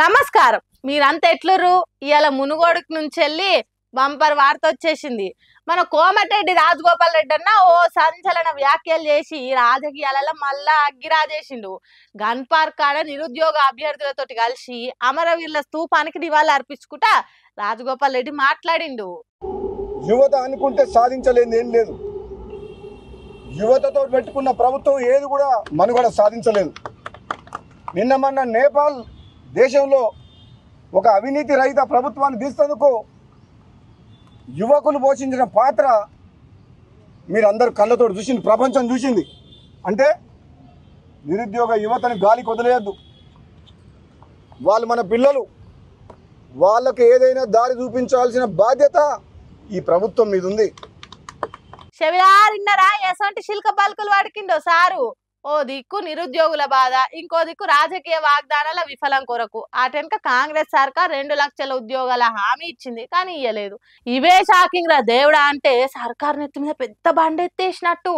నమస్కారం. మీరంతా ఎట్లుర్రు? ఇవాళ మునుగోడుకు నుంచి వెళ్ళి బంపర్ వార్త వచ్చేసింది. మన కోమటిరెడ్డి రాజగోపాల్ రెడ్డి అన్న ఓ సంచలన వ్యాఖ్యలు చేసి రాజకీయాలలో మళ్ళా అగ్గిరాజేసిండు. గన్ పార్క్ కాడ నిరుద్యోగ అభ్యర్థులతోటి కలిసి అమరవీరుల స్తూపానికి నివాళులు అర్పించుకుంటా రాజగోపాల్ రెడ్డి మాట్లాడిండు. యువత అనుకుంటే సాధించలేని ఏం లేదు. యువతతో పెట్టుకున్న ప్రభుత్వం ఏది కూడా మనుగడ సాధించలేదు. నిన్న మొన్న నేపాల్ దేశంలో ఒక అవినీతి రహిత ప్రభుత్వాన్ని తీసేందుకు యువకులు పోషించిన పాత్ర మీరందరూ కళ్ళతో చూసింది, ప్రపంచం చూసింది. అంటే నిరుద్యోగ యువతని గాలికి వదిలేయద్దు. వాళ్ళు మన పిల్లలు, వాళ్ళకి ఏదైనా దారి చూపించాల్సిన బాధ్యత ఈ ప్రభుత్వం మీద ఉంది. చెవిలారిన్నరా ఎసంటి శిల్క పలుకులు వాడికిండో సారు. ఓ దిక్కు నిరుద్యోగుల బాధ, ఇంకో దిక్కు రాజకీయ వాగ్దానాల విఫలం కొరకు అటెనక కాంగ్రెస్ సర్కార్ 2 లక్షల ఉద్యోగాల హామీ ఇచ్చింది, కానీ ఇయ్యలేదు. ఇవే షాకింగ్ రా దేవుడా. అంటే సర్కార్ నెత్తి మీద పెద్ద బండెత్తేసినట్టు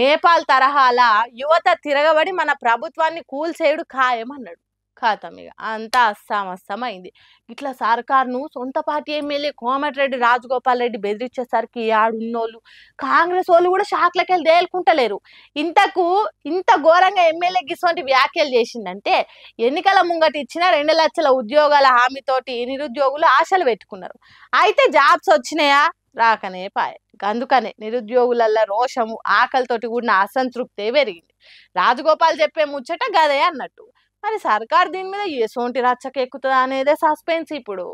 నేపాల్ తరహాల యువత తిరగబడి మన ప్రభుత్వాన్ని కూల్చేయుడు ఖాయమన్నాడు. ఖాతం ఇక అంతా అస్సామస్సమైంది. ఇట్లా సర్కార్ను సొంత పార్టీ ఎమ్మెల్యే కోమటిరెడ్డి రాజగోపాల్ రెడ్డి బెదిరించేసరికి ఆడున్నోళ్ళు కాంగ్రెస్ వాళ్ళు కూడా షాక్లకి వెళ్ళి తేలుకుంటలేరు. ఇంత ఘోరంగా ఎమ్మెల్యే గిసోంటి వ్యాఖ్యలు చేసిందంటే ఎన్నికల ముంగటి ఇచ్చిన 2 లక్షల ఉద్యోగాల హామీతోటి నిరుద్యోగులు ఆశలు పెట్టుకున్నారు. అయితే జాబ్స్ వచ్చినాయా? రాకనే పాయే. అందుకనే నిరుద్యోగులల్ల రోషము, ఆకలితోటి కూడిన అసంతృప్తే పెరిగింది. రాజగోపాల్ చెప్పే ముచ్చట గదే అన్నట్టు. మరి సర్కార్ దీని మీద ఎసోంటి రచ్చకెక్కుతుందా అనేదే సస్పెన్స్ ఇప్పుడు.